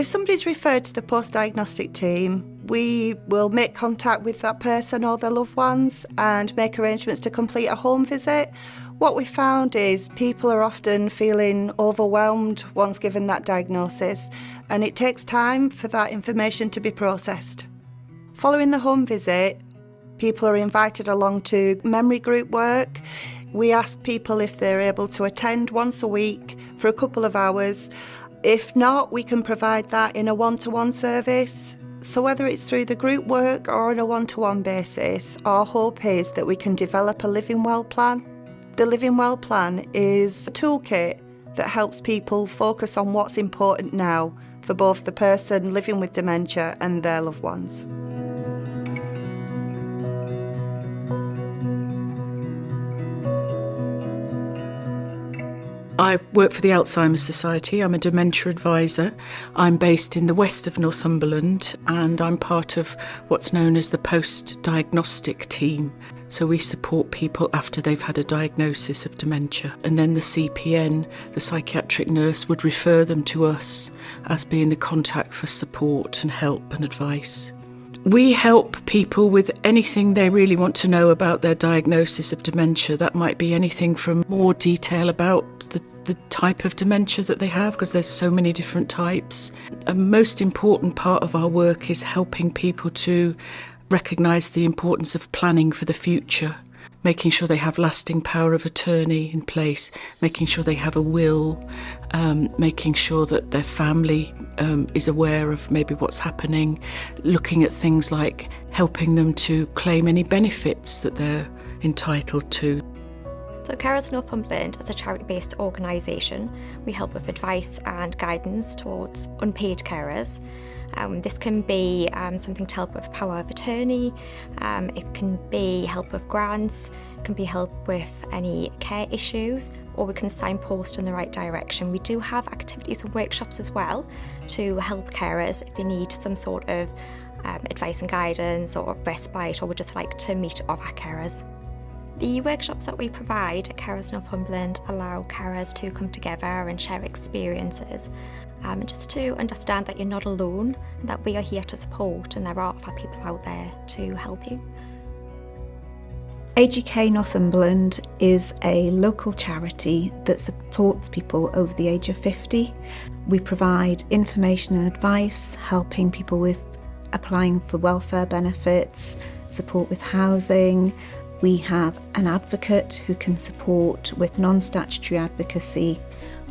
if somebody's referred to the post-diagnostic team, we will make contact with that person or their loved ones and make arrangements to complete a home visit. What we found is people are often feeling overwhelmed once given that diagnosis, and it takes time for that information to be processed. Following the home visit, people are invited along to memory group work. We ask people if they're able to attend once a week for a couple of hours. If not, we can provide that in a one-to-one service. So whether it's through the group work or on a one-to-one basis, our hope is that we can develop a Living Well plan. The Living Well plan is a toolkit that helps people focus on what's important now for both the person living with dementia and their loved ones. I work for the Alzheimer's Society. I'm a dementia advisor. I'm based in the west of Northumberland, and I'm part of what's known as the post-diagnostic team. So we support people after they've had a diagnosis of dementia. And then the CPN, the psychiatric nurse, would refer them to us as being the contact for support and help and advice. We help people with anything they really want to know about their diagnosis of dementia. That might be anything from more detail about the type of dementia that they have, because there's so many different types. A most important part of our work is helping people to recognise the importance of planning for the future, making sure they have lasting power of attorney in place, making sure they have a will, making sure that their family is aware of maybe what's happening, looking at things like helping them to claim any benefits that they're entitled to. So Carers Northumberland is a charity-based organisation. We help with advice and guidance towards unpaid carers. This can be something to help with power of attorney, it can be help with grants, it can be help with any care issues, or we can signpost in the right direction. We do have activities and workshops as well to help carers if they need some sort of advice and guidance or respite, or would just like to meet other carers. The workshops that we provide at Carers Northumberland allow carers to come together and share experiences, just to understand that you're not alone, and that we are here to support, and there are other people out there to help you. AGK Northumberland is a local charity that supports people over the age of 50. We provide information and advice, helping people with applying for welfare benefits, support with housing. We have an advocate who can support with non-statutory advocacy.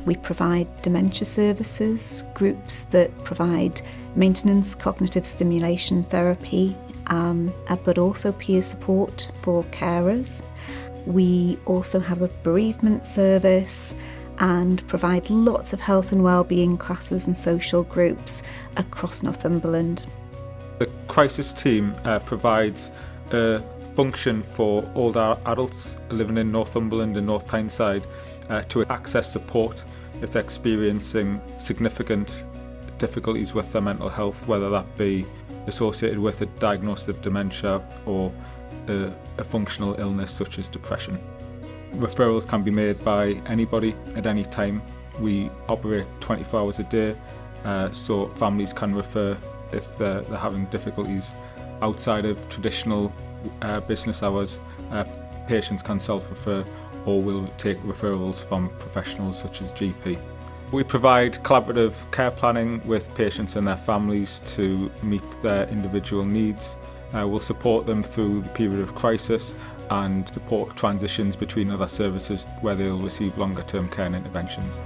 We provide dementia services, groups that provide maintenance cognitive stimulation therapy, but also peer support for carers. We also have a bereavement service and provide lots of health and wellbeing classes and social groups across Northumberland. The crisis team provides a function for older adults living in Northumberland and North Tyneside to access support if they're experiencing significant difficulties with their mental health, whether that be associated with a diagnosis of dementia or a functional illness such as depression. Referrals can be made by anybody at any time. We operate 24 hours a day, so families can refer if they're having difficulties outside of traditional business hours. Patients can self-refer or will take referrals from professionals such as GP. We provide collaborative care planning with patients and their families to meet their individual needs. We'll support them through the period of crisis and support transitions between other services where they'll receive longer term care and interventions.